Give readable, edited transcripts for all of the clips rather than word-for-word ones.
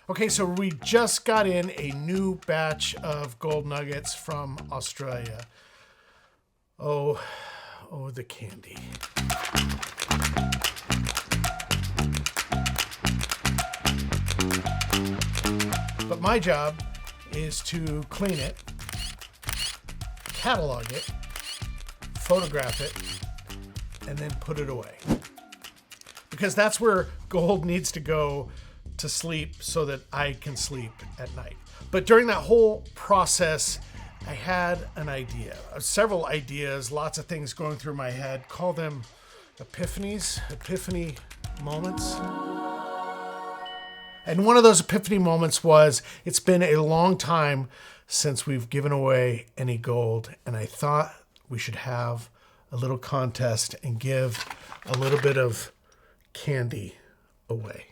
Okay, so we just got in a new batch of gold nuggets from Australia. Oh, the candy. But my job is to clean it, catalog it, photograph it, and then put it away. Because that's where gold needs to go to sleep so that I can sleep at night. But during that whole process, I had an idea, several ideas, lots of things going through my head. Call them epiphany moments. And one of those epiphany moments was, it's been a long time since we've given away any gold, and I thought we should have a little contest and give a little bit of candy away.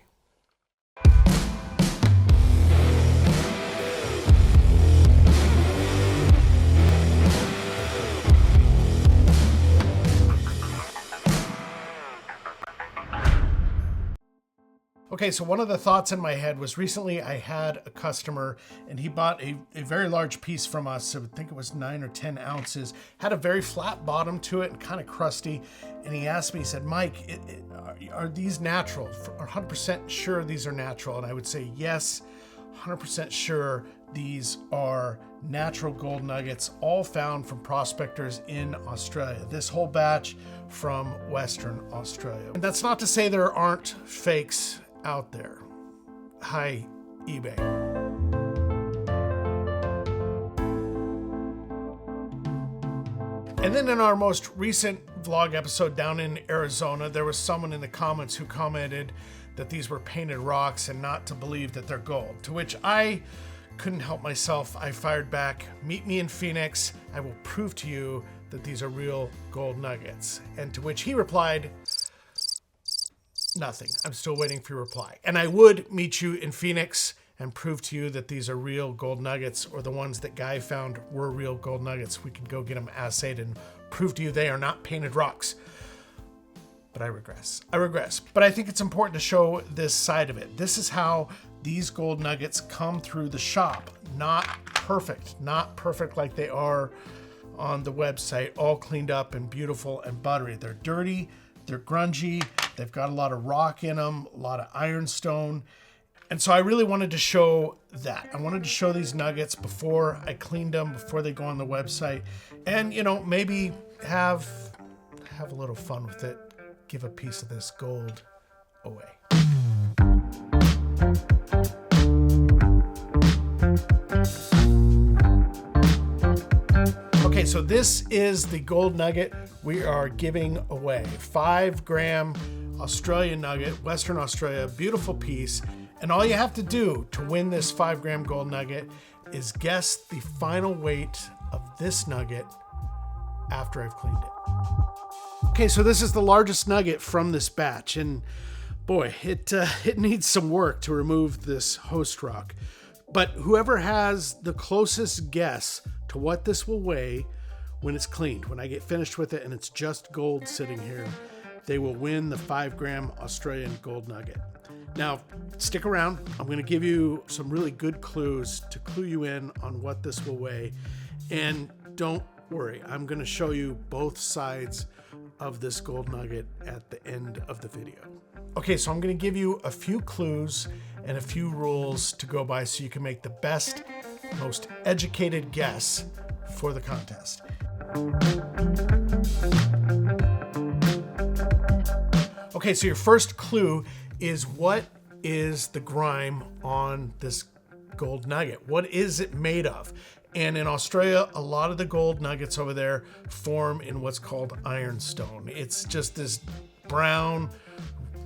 Okay, so one of the thoughts in my head was recently I had a customer and he bought a very large piece from us. I think it was 9 or 10 ounces, had a very flat bottom to it and kind of crusty. And he asked me, he said, Mike, are these natural? Are 100% sure these are natural? And I would say, yes, 100% sure these are natural gold nuggets, all found from prospectors in Australia. This whole batch from Western Australia. And that's not to say there aren't fakes out there. Hi, eBay. And then in our most recent vlog episode down in Arizona, there was someone in the comments who commented that these were painted rocks and not to believe that they're gold. To which I couldn't help myself. I fired back, meet me in Phoenix. I will prove to you that these are real gold nuggets. And to which he replied, nothing. I'm still waiting for your reply. And I would meet you in Phoenix and prove to you that these are real gold nuggets, or the ones that Guy found were real gold nuggets. We can go get them assayed and prove to you they are not painted rocks. But I regress. But I think it's important to show this side of it. This is how these gold nuggets come through the shop. Not perfect like they are on the website, all cleaned up and beautiful and buttery. They're dirty, they're grungy, they've got a lot of rock in them, a lot of ironstone. And so I really wanted to show that. I wanted to show these nuggets before I cleaned them, before they go on the website. And, maybe have a little fun with it. Give a piece of this gold away. Okay, so this is the gold nugget we are giving away. 5-gram Australian nugget, Western Australia, beautiful piece. And all you have to do to win this 5-gram gold nugget is guess the final weight of this nugget after I've cleaned it. Okay, so this is the largest nugget from this batch, and boy, it needs some work to remove this host rock. But whoever has the closest guess to what this will weigh when it's cleaned, when I get finished with it and it's just gold sitting here, they will win the 5-gram Australian gold nugget. Now, stick around. I'm going to give you some really good clues to clue you in on what this will weigh. And don't worry, I'm going to show you both sides of this gold nugget at the end of the video. Okay, so I'm going to give you a few clues and a few rules to go by so you can make the best, most educated guess for the contest. Okay, so your first clue is, what is the grime on this gold nugget? What is it made of? And in Australia, a lot of the gold nuggets over there form in what's called ironstone. It's just this brown,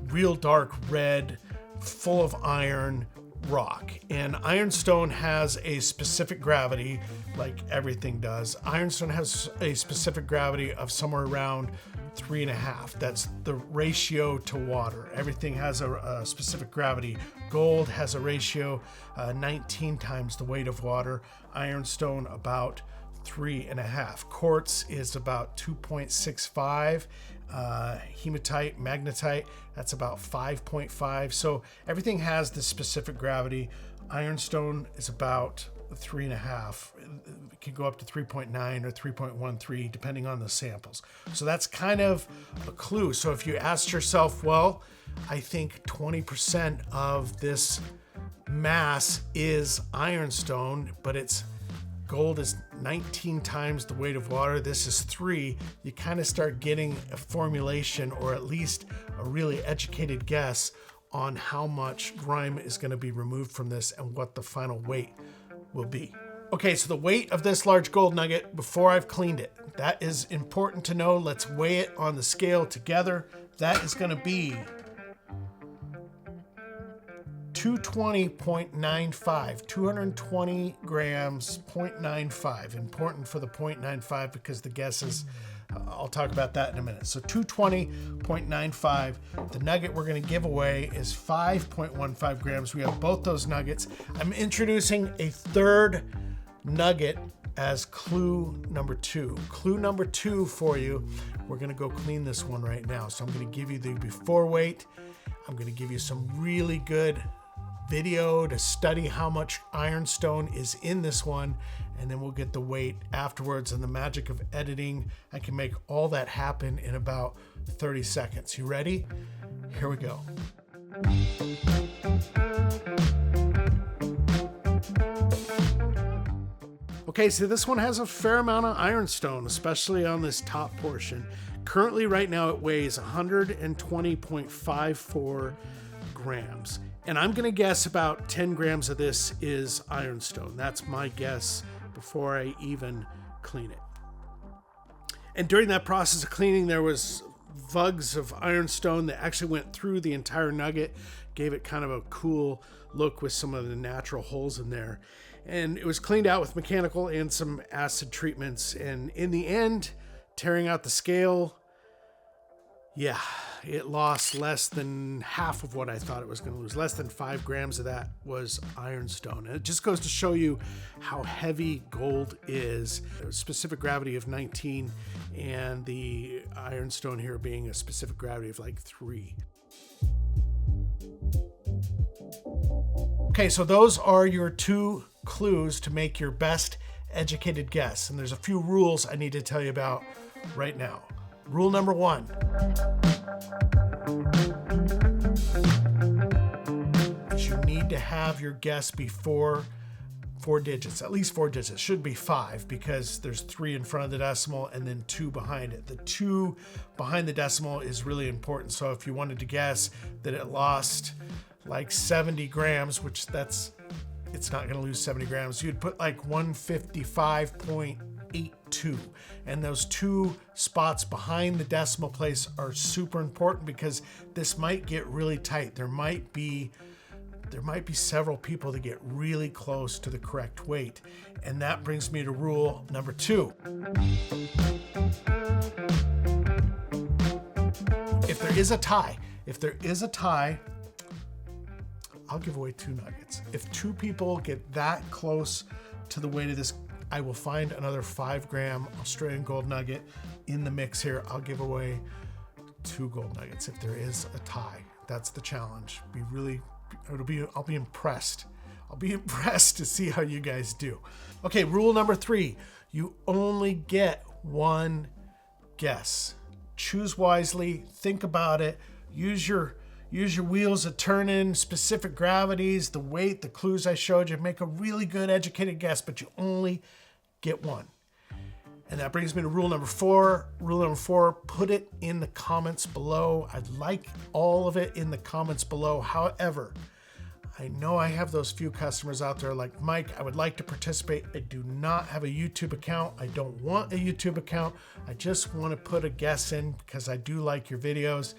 real dark red, full of iron rock. And ironstone has a specific gravity, like everything does. Ironstone has a specific gravity of somewhere around 3.5. That's the ratio to water. Everything has a specific gravity. Gold has a ratio 19 times the weight of water. Ironstone about 3.5. Quartz is about 2.65. hematite, magnetite, that's about 5.5. So everything has this specific gravity. Ironstone is about 3.5. It can go up to 3.9 or 3.13 depending on the samples. So that's kind of a clue. So if you asked yourself, well, I think 20% of this mass is ironstone, but it's gold is 19 times the weight of water, this is 3, you kind of start getting a formulation or at least a really educated guess on how much grime is going to be removed from this and what the final weight will be. Okay, so the weight of this large gold nugget before I've cleaned it, that is important to know. Let's weigh it on the scale together. That is going to be 220.95, 220 grams, 0.95. Important for the 0.95 because the guesses, I'll talk about that in a minute. So 220.95. The nugget we're going to give away is 5.15 grams. We have both those nuggets. I'm introducing a third nugget as clue number 2. Clue number 2 for you. We're going to go clean this one right now. So I'm going to give you the before weight. I'm going to give you some really good video to study how much ironstone is in this one, and then we'll get the weight afterwards. And the magic of editing, I can make all that happen in about 30 seconds. You ready? Here we go. Okay, so this one has a fair amount of ironstone, especially on this top portion. Currently, right now, it weighs 120.54 grams. And I'm going to guess about 10 grams of this is ironstone. That's my guess before I even clean it. And during that process of cleaning, there was vugs of ironstone that actually went through the entire nugget, gave it kind of a cool look with some of the natural holes in there. And it was cleaned out with mechanical and some acid treatments. And in the end, tearing out the scale, yeah, it lost less than half of what I thought it was going to lose. Less than 5 grams of that was ironstone. And it just goes to show you how heavy gold is. A specific gravity of 19 and the ironstone here being a specific gravity of like 3. Okay, so those are your 2 clues to make your best educated guess. And there's a few rules I need to tell you about right now. Rule number 1. You need to have your guess before 4 digits, at least 4 digits. It should be 5 because there's 3 in front of the decimal and then 2 behind it. The 2 behind the decimal is really important. So if you wanted to guess that it lost like 70 grams, which it's not going to lose 70 grams, you'd put like 155.82. And those 2 spots behind the decimal place are super important because this might get really tight. There might be several people that get really close to the correct weight. And that brings me to rule number 2. If there is a tie, I'll give away 2 nuggets. If 2 people get that close to the weight of this, I will find another 5-gram Australian gold nugget in the mix here. I'll give away 2 gold nuggets if there is a tie. That's the challenge. I'll be impressed. I'll be impressed to see how you guys do. Okay, rule number 3. You only get 1 guess. Choose wisely, think about it, use your wheels to turn in specific gravities, the weight, the clues I showed you. Make a really good educated guess, but you only get 1. And that brings me to rule number 4. Rule number 4, put it in the comments below. I'd like all of it in the comments below. However, I know I have those few customers out there like, Mike, I would like to participate. I do not have a YouTube account. I don't want a YouTube account. I just want to put a guess in because I do like your videos.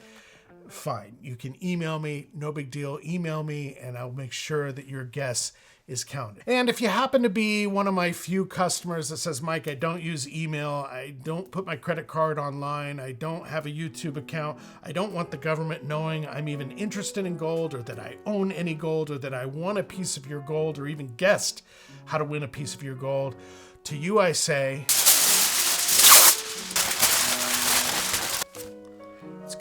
Fine, you can email me, no big deal. Email me and I'll make sure that your guess is counted. And if you happen to be one of my few customers that says, Mike, I don't use email, I don't put my credit card online, I don't have a YouTube account, I don't want the government knowing I'm even interested in gold or that I own any gold or that I want a piece of your gold or even guessed how to win a piece of your gold, to you I say,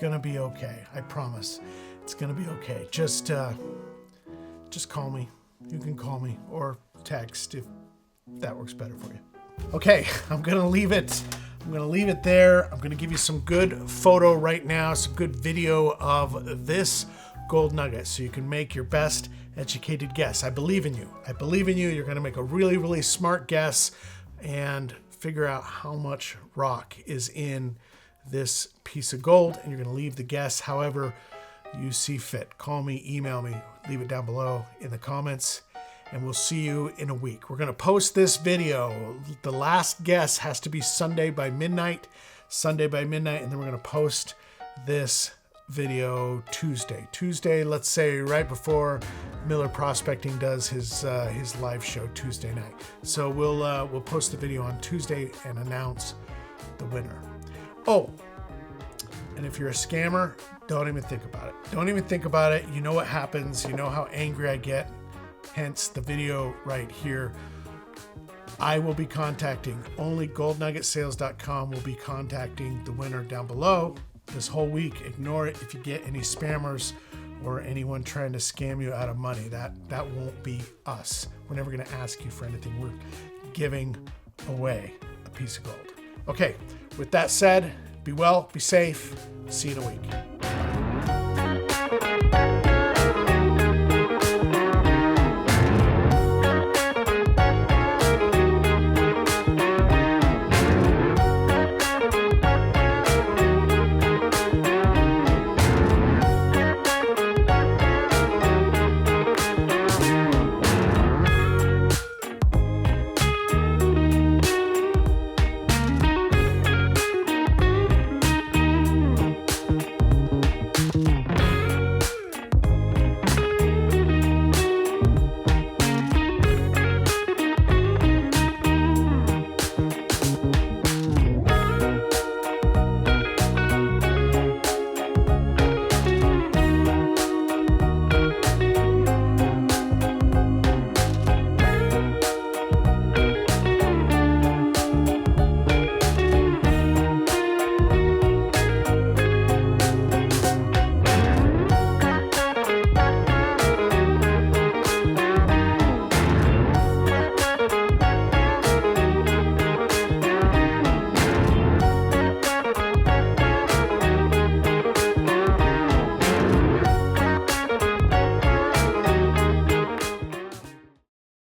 gonna be okay. I promise. It's gonna be okay. Just call me. You can call me or text if that works better for you. Okay, I'm gonna leave it. I'm gonna leave it there. I'm gonna give you some good photo right now, some good video of this gold nugget so you can make your best educated guess. I believe in you. I believe in you. You're gonna make a really, really smart guess and figure out how much rock is in this piece of gold, and you're gonna leave the guess however you see fit. Call me, email me, leave it down below in the comments, and we'll see you in a week. We're gonna post this video. The last guess has to be Sunday by midnight, and then we're gonna post this video Tuesday, let's say right before Miller Prospecting does his live show Tuesday night. So we'll post the video on Tuesday and announce the winner. Oh, and if you're a scammer, don't even think about it. Don't even think about it. You know what happens. You know how angry I get. Hence the video right here. I will be contacting, only goldnuggetsales.com will be contacting the winner down below this whole week. Ignore it if you get any spammers or anyone trying to scam you out of money. That won't be us. We're never going to ask you for anything. We're giving away a piece of gold. Okay, with that said, be well, be safe. See you in a week.